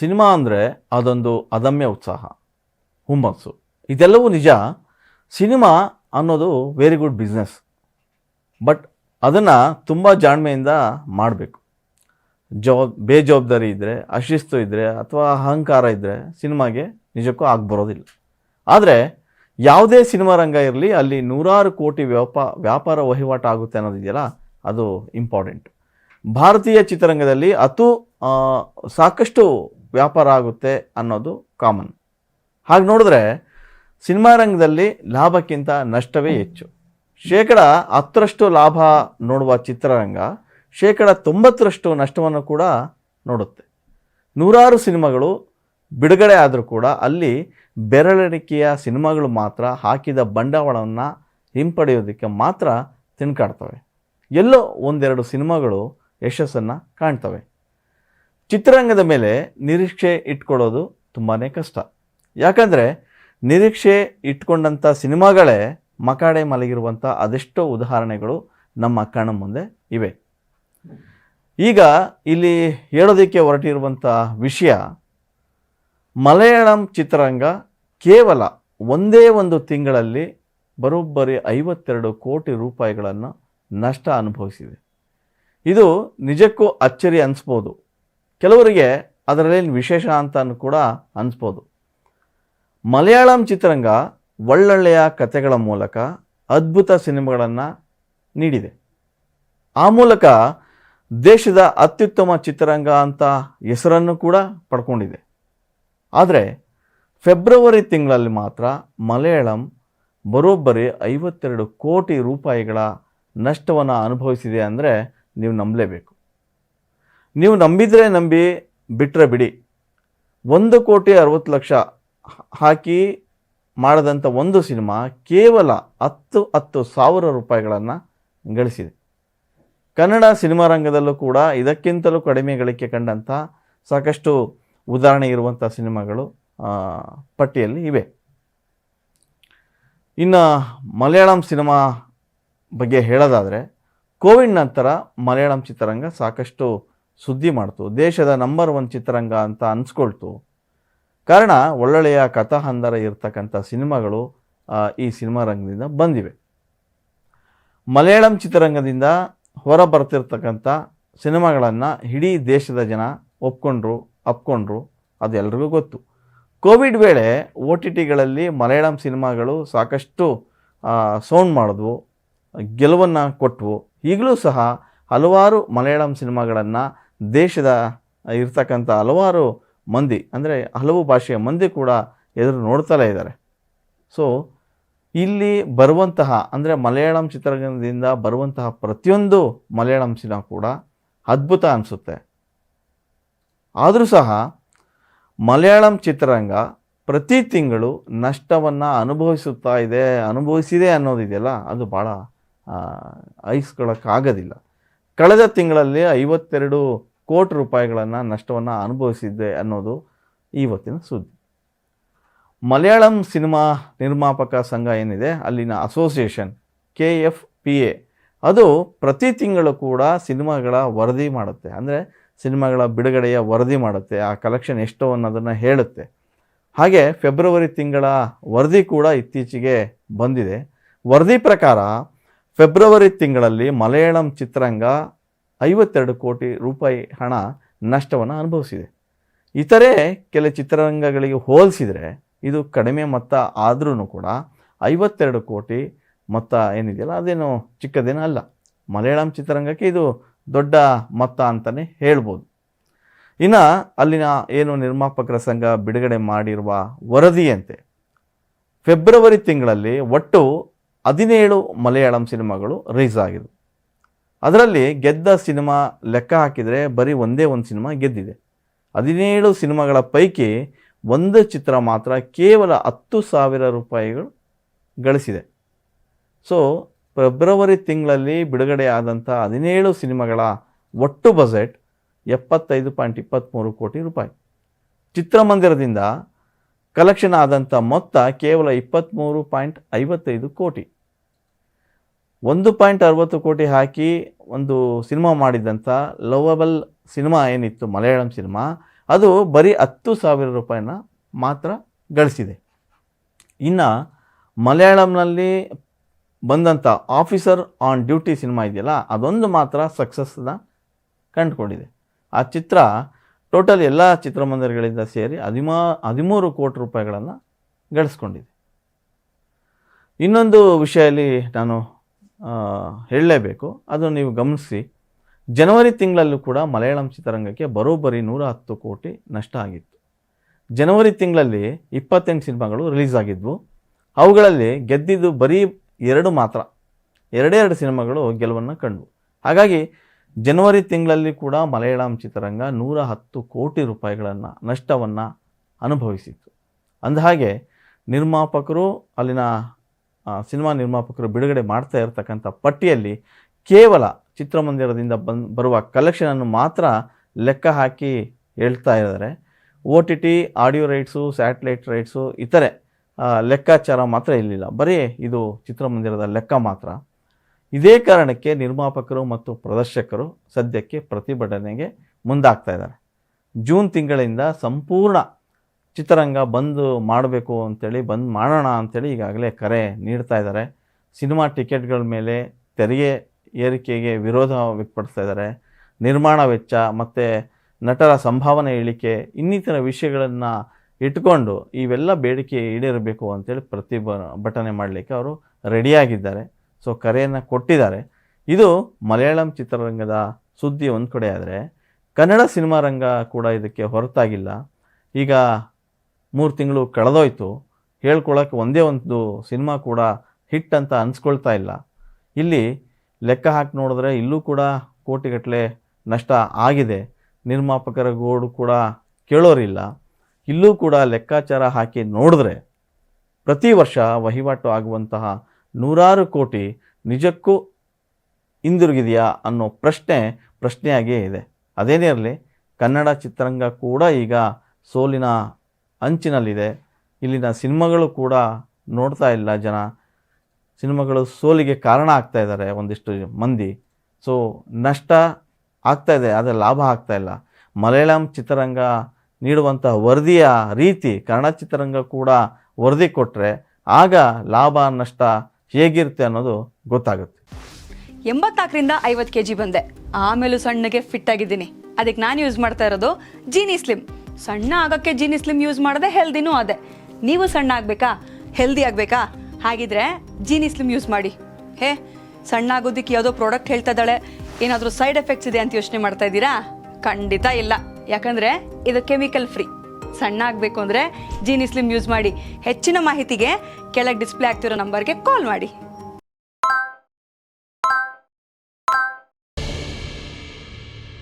Cinema ಅಂದರೆ ಅದೊಂದು ಅದಮ್ಯ ಉತ್ಸಾಹ, ಹುಮ್ಮಸ್ಸು, ಇದೆಲ್ಲವೂ ನಿಜ. ಸಿನಿಮಾ ಅನ್ನೋದು ವೆರಿ ಗುಡ್ ಬಿಸ್ನೆಸ್. ಬಟ್ ಅದನ್ನು ತುಂಬ ಜಾಣ್ಮೆಯಿಂದ ಮಾಡಬೇಕು. ಬೇಜವಾಬ್ದಾರಿ ಇದ್ದರೆ, ಅಶಿಸ್ತು ಇದ್ದರೆ ಅಥವಾ ಅಹಂಕಾರ ಇದ್ದರೆ ಸಿನಿಮಾಗೆ ನಿಜಕ್ಕೂ ಬರೋದಿಲ್ಲ. ಆದರೆ ಯಾವುದೇ ಸಿನಿಮಾ ರಂಗ ಇರಲಿ, ಅಲ್ಲಿ ನೂರಾರು ಕೋಟಿ ವ್ಯಾಪಾರ ವಹಿವಾಟು ಆಗುತ್ತೆ ಅನ್ನೋದಿದೆಯಲ್ಲ, ಅದು ಇಂಪಾರ್ಟೆಂಟ್. ಭಾರತೀಯ ಚಿತ್ರರಂಗದಲ್ಲಿ ಸಾಕಷ್ಟು ವ್ಯಾಪಾರ ಆಗುತ್ತೆ ಅನ್ನೋದು ಕಾಮನ್. ಹಾಗೆ ನೋಡಿದ್ರೆ ಸಿನಿಮಾ ರಂಗದಲ್ಲಿ ಲಾಭಕ್ಕಿಂತ ನಷ್ಟವೇ ಹೆಚ್ಚು. 10% ಲಾಭ ನೋಡುವ ಚಿತ್ರರಂಗ 90% ನಷ್ಟವನ್ನು ಕೂಡ ನೋಡುತ್ತೆ. ನೂರಾರು ಸಿನಿಮಾಗಳು ಬಿಡುಗಡೆ ಆದರೂ ಕೂಡ ಅಲ್ಲಿ ಬೆರಳೆಣಿಕೆಯ ಸಿನಿಮಾಗಳು ಮಾತ್ರ ಹಾಕಿದ ಬಂಡವಾಳವನ್ನು ಹಿಂಪಡೆಯೋದಕ್ಕೆ ಮಾತ್ರ ತಿನ್ಕಾಡ್ತವೆ. ಎಲ್ಲೋ ಒಂದೆರಡು ಸಿನಿಮಾಗಳು ಯಶಸ್ಸನ್ನು ಕಾಣ್ತವೆ. ಚಿತ್ರರಂಗದ ಮೇಲೆ ನಿರೀಕ್ಷೆ ಇಟ್ಕೊಳ್ಳೋದು ತುಂಬಾ ಕಷ್ಟ. ಯಾಕಂದರೆ ನಿರೀಕ್ಷೆ ಇಟ್ಕೊಂಡಂಥ ಸಿನಿಮಾಗಳೇ ಮಕಾಡೆ ಮಲಗಿರುವಂಥ ಅದೆಷ್ಟೋ ಉದಾಹರಣೆಗಳು ನಮ್ಮ ಕಣ್ಣ ಮುಂದೆ ಇವೆ. ಈಗ ಇಲ್ಲಿ ಹೇಳೋದಕ್ಕೆ ಹೊರಟಿರುವಂಥ ವಿಷಯ, ಮಲಯಾಳಂ ಚಿತ್ರರಂಗ ಕೇವಲ ಒಂದೇ ಒಂದು ತಿಂಗಳಲ್ಲಿ ಬರೋಬ್ಬರಿ 52 ಕೋಟಿ ರೂಪಾಯಿಗಳನ್ನು ನಷ್ಟ ಅನುಭವಿಸಿದೆ. ಇದು ನಿಜಕ್ಕೂ ಅಚ್ಚರಿ ಅನಿಸ್ಬೋದು. ಕೆಲವರಿಗೆ ಅದರಲ್ಲೇನು ವಿಶೇಷ ಅಂತ ಕೂಡ ಅನಿಸ್ಬೋದು. ಮಲಯಾಳಂ ಚಿತ್ರರಂಗ ಒಳ್ಳೊಳ್ಳೆಯ ಕಥೆಗಳ ಮೂಲಕ ಅದ್ಭುತ ಸಿನಿಮಾಗಳನ್ನು ನೀಡಿದೆ. ಆ ಮೂಲಕ ದೇಶದ ಅತ್ಯುತ್ತಮ ಚಿತ್ರರಂಗ ಅಂತ ಹೆಸರನ್ನು ಕೂಡ ಪಡ್ಕೊಂಡಿದೆ. ಆದರೆ ಫೆಬ್ರವರಿ ತಿಂಗಳಲ್ಲಿ ಮಾತ್ರ ಮಲಯಾಳಂ ಬರೋಬ್ಬರಿ 52 ಕೋಟಿ ರೂಪಾಯಿಗಳ ನಷ್ಟವನ್ನು ಅನುಭವಿಸಿದೆ ಅಂದರೆ ನೀವು ನಂಬಲೇಬೇಕು. ನೀವು ನಂಬಿದರೆ ನಂಬಿ, ಬಿಟ್ಟರೆ ಬಿಡಿ. 1,60,00,000 ಹಾಕಿ ಮಾಡಿದಂಥ ಒಂದು ಸಿನಿಮಾ ಕೇವಲ 10,000 ರೂಪಾಯಿಗಳನ್ನು ಗಳಿಸಿದೆ. ಕನ್ನಡ ಸಿನಿಮಾ ರಂಗದಲ್ಲೂ ಕೂಡ ಇದಕ್ಕಿಂತಲೂ ಕಡಿಮೆ ಗಳಿಕೆ ಕಂಡಂಥ ಸಾಕಷ್ಟು ಉದಾಹರಣೆ ಇರುವಂಥ ಸಿನಿಮಾಗಳು ಪಟ್ಟಿಯಲ್ಲಿ ಇವೆ. ಇನ್ನು ಮಲಯಾಳಂ ಸಿನಿಮಾ ಬಗ್ಗೆ ಹೇಳೋದಾದರೆ, ಕೋವಿಡ್ ನಂತರ ಮಲಯಾಳಂ ಚಿತ್ರರಂಗ ಸಾಕಷ್ಟು ಸುದ್ದಿ ಮಾಡ್ತು. ದೇಶದ ನಂಬರ್ 1 ಚಿತ್ರರಂಗ ಅಂತ ಅನಿಸ್ಕೊಳ್ತು. ಕಾರಣ ಒಳ್ಳೊಳ್ಳೆಯ ಕಥಾಹಂದರ ಇರ್ತಕ್ಕಂಥ ಸಿನಿಮಾಗಳು ಈ ಸಿನಿಮಾ ರಂಗದಿಂದ ಬಂದಿವೆ. ಮಲಯಾಳಂ ಚಿತ್ರರಂಗದಿಂದ ಹೊರ ಬರ್ತಿರ್ತಕ್ಕಂಥ ಸಿನಿಮಾಗಳನ್ನು ಇಡೀ ದೇಶದ ಜನ ಅಪ್ಕೊಂಡ್ರು. ಅದು ಎಲ್ರಿಗೂ ಗೊತ್ತು. ಕೋವಿಡ್ ವೇಳೆ OTTಗಳಲ್ಲಿ ಮಲಯಾಳಂ ಸಿನಿಮಾಗಳು ಸಾಕಷ್ಟು ಸೌಂಡ್ ಮಾಡಿದ್ವು, ಗೆಲುವನ್ನು ಕೊಟ್ಟವು. ಈಗಲೂ ಸಹ ಹಲವಾರು ಮಲಯಾಳಂ ಸಿನಿಮಾಗಳನ್ನು ದೇಶದ ಇರ್ತಕ್ಕಂಥ ಹಲವಾರು ಮಂದಿ, ಅಂದರೆ ಹಲವು ಭಾಷೆಯ ಮಂದಿ ಕೂಡ ಎದುರು ನೋಡ್ತಲೇ ಇದ್ದಾರೆ. ಸೊ ಇಲ್ಲಿ ಬರುವಂತಹ, ಅಂದರೆ ಮಲಯಾಳಂ ಚಿತ್ರರಂಗದಿಂದ ಬರುವಂತಹ ಪ್ರತಿಯೊಂದು ಮಲಯಾಳಂ ಸಿನಿಮಾ ಕೂಡ ಅದ್ಭುತ ಅನಿಸುತ್ತೆ. ಆದರೂ ಸಹ ಮಲಯಾಳಂ ಚಿತ್ರರಂಗ ಪ್ರತಿ ತಿಂಗಳು ನಷ್ಟವನ್ನು ಅನುಭವಿಸಿದೆ ಅನ್ನೋದಿದೆಯಲ್ಲ, ಅದು ಭಾಳ ಐಸ್ಕೊಳ್ಳೋಕ್ಕಾಗೋದಿಲ್ಲ. ಕಳೆದ ತಿಂಗಳಲ್ಲಿ 52 ಕೋಟಿ ರೂಪಾಯಿಗಳನ್ನು ನಷ್ಟವನ್ನು ಅನುಭವಿಸಿದ್ದೆ ಅನ್ನೋದು ಇವತ್ತಿನ ಸುದ್ದಿ. ಮಲಯಾಳಂ ಸಿನಿಮಾ ನಿರ್ಮಾಪಕ ಸಂಘ ಏನಿದೆ, ಅಲ್ಲಿನ ಅಸೋಸಿಯೇಷನ್ KFPA, ಅದು ಪ್ರತಿ ತಿಂಗಳು ಕೂಡ ಸಿನಿಮಾಗಳ ವರದಿ ಮಾಡುತ್ತೆ. ಅಂದರೆ ಸಿನಿಮಾಗಳ ಬಿಡುಗಡೆಯ ವರದಿ ಮಾಡುತ್ತೆ. ಆ ಕಲೆಕ್ಷನ್ ಎಷ್ಟು ಅನ್ನೋದನ್ನು ಹೇಳುತ್ತೆ. ಹಾಗೆ ಫೆಬ್ರವರಿ ತಿಂಗಳ ವರದಿ ಕೂಡ ಇತ್ತೀಚೆಗೆ ಬಂದಿದೆ. ವರದಿ ಪ್ರಕಾರ ಫೆಬ್ರವರಿ ತಿಂಗಳಲ್ಲಿ ಮಲಯಾಳಂ ಚಿತ್ರರಂಗ 52 ಕೋಟಿ ರೂಪಾಯಿ ಹಣ ನಷ್ಟವನ್ನು ಅನುಭವಿಸಿದೆ. ಇತರೆ ಕೆಲ ಚಿತ್ರರಂಗಗಳಿಗೆ ಹೋಲಿಸಿದರೆ ಇದು ಕಡಿಮೆ ಮೊತ್ತ ಆದ್ರೂ ಕೂಡ 52 ಕೋಟಿ ಮೊತ್ತ ಏನಿದೆಯಲ್ಲ, ಅದೇನು ಚಿಕ್ಕದೇನೂ ಅಲ್ಲ. ಮಲಯಾಳಂ ಚಿತ್ರರಂಗಕ್ಕೆ ಇದು ದೊಡ್ಡ ಮೊತ್ತ ಅಂತಲೇ ಹೇಳ್ಬೋದು. ಇನ್ನು ಅಲ್ಲಿನ ಏನು ನಿರ್ಮಾಪಕರ ಸಂಘ ಬಿಡುಗಡೆ ಮಾಡಿರುವ ವರದಿಯಂತೆ ಫೆಬ್ರವರಿ ತಿಂಗಳಲ್ಲಿ ಒಟ್ಟು 17 ಮಲಯಾಳಂ ಸಿನಿಮಾಗಳು ರಿಲೀಸ್ ಆಗಿವೆ. ಅದರಲ್ಲಿ ಗೆದ್ದ ಸಿನಿಮಾ ಲೆಕ್ಕ ಹಾಕಿದರೆ ಬರೀ ಒಂದೇ ಒಂದು ಸಿನಿಮಾ ಗೆದ್ದಿದೆ. 17 ಸಿನಿಮಾಗಳ ಪೈಕಿ ಒಂದು ಚಿತ್ರ ಮಾತ್ರ ಕೇವಲ 10,000 ರೂಪಾಯಿಗಳು ಗಳಿಸಿದೆ. ಸೊ ಫೆಬ್ರವರಿ ತಿಂಗಳಲ್ಲಿ ಬಿಡುಗಡೆ ಆದಂಥ 17 ಸಿನಿಮಾಗಳ ಒಟ್ಟು ಬಜೆಟ್ 75.23 ಕೋಟಿ ರೂಪಾಯಿ. ಚಿತ್ರಮಂದಿರದಿಂದ ಕಲೆಕ್ಷನ್ ಆದಂಥ ಮೊತ್ತ ಕೇವಲ 23.55 ಕೋಟಿ. 1.60 ಕೋಟಿ ಹಾಕಿ ಒಂದು ಸಿನಿಮಾ ಮಾಡಿದಂಥ ಲವಬಲ್ ಸಿನಿಮಾ ಏನಿತ್ತು ಮಲಯಾಳಂ ಸಿನಿಮಾ, ಅದು ಬರೀ 10,000 ರೂಪಾಯಿನ ಮಾತ್ರ ಗಳಿಸಿದೆ. ಇನ್ನು ಮಲಯಾಳಂನಲ್ಲಿ ಬಂದಂಥ ಆಫೀಸರ್ ಆನ್ ಡ್ಯೂಟಿ ಸಿನಿಮಾ ಇದೆಯಲ್ಲ, ಅದೊಂದು ಮಾತ್ರ ಸಕ್ಸಸ್ನ ಕಂಡುಕೊಂಡಿದೆ. ಆ ಚಿತ್ರ ಟೋಟಲ್ ಎಲ್ಲ ಚಿತ್ರಮಂದಿರಗಳಿಂದ ಸೇರಿ 13 ಕೋಟಿ ರೂಪಾಯಿಗಳನ್ನು ಗಳಿಸ್ಕೊಂಡಿದೆ. ಇನ್ನೊಂದು ವಿಷಯದಲ್ಲಿ ನಾನು ಹೇಳಲೇಬೇಕು, ಅದು ನೀವು ಗಮನಿಸಿ. ಜನವರಿ ತಿಂಗಳಲ್ಲೂ ಕೂಡ ಮಲಯಾಳಂ ಚಿತ್ರರಂಗಕ್ಕೆ ಬರೋಬ್ಬರಿ 110 ಕೋಟಿ ನಷ್ಟ ಆಗಿತ್ತು. ಜನವರಿ ತಿಂಗಳಲ್ಲಿ 28 ಸಿನಿಮಾಗಳು ರಿಲೀಸ್ ಆಗಿದ್ವು. ಅವುಗಳಲ್ಲಿ ಗೆದ್ದಿದ್ದು ಬರೀ 2 ಮಾತ್ರ, 2 ಸಿನಿಮಾಗಳು ಗೆಲುವನ್ನು ಕಂಡವು. ಹಾಗಾಗಿ ಜನವರಿ ತಿಂಗಳಲ್ಲಿ ಕೂಡ ಮಲಯಾಳಂ ಚಿತ್ರರಂಗ 110 ಕೋಟಿ ರೂಪಾಯಿಗಳನ್ನು ನಷ್ಟವನ್ನು ಅನುಭವಿಸಿತ್ತು. ಅಂದಹಾಗೆ ನಿರ್ಮಾಪಕರು, ಅಲ್ಲಿನ ಸಿನಿಮಾ ನಿರ್ಮಾಪಕರು ಬಿಡುಗಡೆ ಮಾಡ್ತಾ ಇರತಕ್ಕಂಥ ಪಟ್ಟಿಯಲ್ಲಿ ಕೇವಲ ಚಿತ್ರಮಂದಿರದಿಂದ ಬರುವ ಕಲೆಕ್ಷನನ್ನು ಮಾತ್ರ ಲೆಕ್ಕ ಹಾಕಿ ಹೇಳ್ತಾ ಇದ್ದಾರೆ. OTT, audio rights, satellite rights, ಇತರೆ ಲೆಕ್ಕಾಚಾರ ಮಾತ್ರ ಇರಲಿಲ್ಲ. ಬರೀ ಇದು ಚಿತ್ರಮಂದಿರದ ಲೆಕ್ಕ ಮಾತ್ರ. ಇದೇ ಕಾರಣಕ್ಕೆ ನಿರ್ಮಾಪಕರು ಮತ್ತು ಪ್ರದರ್ಶಕರು ಸದ್ಯಕ್ಕೆ ಪ್ರತಿಭಟನೆಗೆ ಮುಂದಾಗ್ತಾ ಇದ್ದಾರೆ. ಜೂನ್ ತಿಂಗಳಿಂದ ಸಂಪೂರ್ಣ ಚಿತ್ರರಂಗ ಬಂದ್ ಮಾಡಬೇಕು ಅಂತೇಳಿ, ಬಂದ್ ಮಾಡೋಣ ಅಂಥೇಳಿ ಈಗಾಗಲೇ ಕರೆ ನೀಡ್ತಾ ಇದ್ದಾರೆ. ಸಿನಿಮಾ ಟಿಕೆಟ್ಗಳ ಮೇಲೆ ತೆರಿಗೆ ಏರಿಕೆಗೆ ವಿರೋಧ ವ್ಯಕ್ತಪಡಿಸ್ತಾ ಇದ್ದಾರೆ. ನಿರ್ಮಾಣ ವೆಚ್ಚ ಮತ್ತು ನಟರ ಸಂಭಾವನೆ ಇಳಿಕೆ ಇನ್ನಿತರ ವಿಷಯಗಳನ್ನು ಇಟ್ಕೊಂಡು ಇವೆಲ್ಲ ಬೇಡಿಕೆ ಈಡೇರಬೇಕು ಅಂತೇಳಿ ಪ್ರತಿಭಟನೆ ಮಾಡಲಿಕ್ಕೆ ಅವರು ರೆಡಿಯಾಗಿದ್ದಾರೆ. ಸೊ ಕರೆಯನ್ನು ಕೊಟ್ಟಿದ್ದಾರೆ. ಇದು ಮಲಯಾಳಂ ಚಿತ್ರರಂಗದ ಸುದ್ದಿ ಒಂದು ಕಡೆ ಆದರೆ, ಕನ್ನಡ ಸಿನಿಮಾ ರಂಗ ಕೂಡ ಇದಕ್ಕೆ ಹೊರತಾಗಿಲ್ಲ. ಈಗ 3 ತಿಂಗಳು ಕಳೆದೋಯ್ತು, ಹೇಳ್ಕೊಳ್ಳೋಕ್ಕೆ ಒಂದೇ ಒಂದು ಸಿನಿಮಾ ಕೂಡ ಹಿಟ್ ಅಂತ ಅನಿಸ್ಕೊಳ್ತಾ ಇಲ್ಲ. ಇಲ್ಲಿ ಲೆಕ್ಕ ಹಾಕಿ ನೋಡಿದ್ರೆ ಇಲ್ಲೂ ಕೂಡ ಕೋಟಿಗಟ್ಟಲೆ ನಷ್ಟ ಆಗಿದೆ. ನಿರ್ಮಾಪಕರ ಗೋಡು ಕೂಡ ಕೇಳೋರಿಲ್ಲ. ಇಲ್ಲೂ ಕೂಡ ಲೆಕ್ಕಾಚಾರ ಹಾಕಿ ನೋಡಿದ್ರೆ ಪ್ರತಿ ವರ್ಷ ವಹಿವಾಟು ಆಗುವಂತಹ 100 ಕೋಟಿ ನಿಜಕ್ಕೂ ಹಿಂದಿರುಗಿದೆಯಾ ಅನ್ನೋ ಪ್ರಶ್ನೆಯಾಗಿಯೇ ಇದೆ. ಅದೇನೇ ಇರಲಿ, ಕನ್ನಡ ಚಿತ್ರರಂಗ ಕೂಡ ಈಗ ಸೋಲಿನ ಅಂಚಿನಲ್ಲಿದೆ. ಇಲ್ಲಿನ ಸಿನಿಮಾಗಳು ಕೂಡ ನೋಡ್ತಾ ಇಲ್ಲ ಜನ. ಸಿನಿಮಾಗಳು ಸೋಲಿಗೆ ಕಾರಣ ಆಗ್ತಾ ಇದ್ದಾರೆ ಒಂದಿಷ್ಟು ಮಂದಿ. ಸೊ ನಷ್ಟ ಆಗ್ತಾ ಇದೆ, ಆದರೆ ಲಾಭ ಆಗ್ತಾ ಇಲ್ಲ. ಮಲಯಾಳಂ ಚಿತ್ರರಂಗ ನೀಡುವಂಥ ವರದಿಯ ರೀತಿ ಕನ್ನಡ ಚಿತ್ರರಂಗ ಕೂಡ ವರದಿ ಕೊಟ್ಟರೆ ಆಗ ಲಾಭ ನಷ್ಟ ಹೇಗಿರುತ್ತೆ ಅನ್ನೋದು ಗೊತ್ತಾಗುತ್ತೆ. 84ರಿಂದ 50 kg ಬಂದೆ, ಆಮೇಲೂ ಸಣ್ಣಗೆ ಫಿಟ್ ಆಗಿದ್ದೀನಿ. ಅದಕ್ಕೆ ನಾನು ಯೂಸ್ ಮಾಡ್ತಾ ಇರೋದು ಜೀನಿ ಸ್ಲಿಮ್. ಸಣ್ಣ ಆಗೋಕ್ಕೆ ಜೀನಿ ಸ್ಲಿಮ್ ಯೂಸ್ ಮಾಡಿದೆ, ಹೆಲ್ದಿನೂ ಅದೇ. ನೀವು ಸಣ್ಣ ಆಗಬೇಕಾ, ಹೆಲ್ದಿ ಆಗಬೇಕಾ? ಹಾಗಿದ್ರೆ ಜೀನಿ ಸ್ಲಿಮ್ ಯೂಸ್ ಮಾಡಿ. ಸಣ್ಣ ಆಗೋದಕ್ಕೆ ಯಾವುದೋ ಪ್ರಾಡಕ್ಟ್ ಹೇಳ್ತಾ ಇದ್ದಾಳೆ, ಏನಾದರೂ ಸೈಡ್ ಎಫೆಕ್ಟ್ಸ್ ಇದೆ ಅಂತ ಯೋಚನೆ ಮಾಡ್ತಾ ಇದ್ದೀರಾ? ಖಂಡಿತ ಇಲ್ಲ, ಯಾಕಂದರೆ ಇದು ಕೆಮಿಕಲ್ ಫ್ರೀ. ಸಣ್ಣ ಆಗಬೇಕು ಅಂದರೆ ಜೀನಿ ಸ್ಲಿಮ್ ಯೂಸ್ ಮಾಡಿ. ಹೆಚ್ಚಿನ ಮಾಹಿತಿಗೆ ಕೆಳಗೆ ಡಿಸ್ಪ್ಲೇ ಆಗ್ತಿರೋ ನಂಬರ್ಗೆ ಕಾಲ್ ಮಾಡಿ.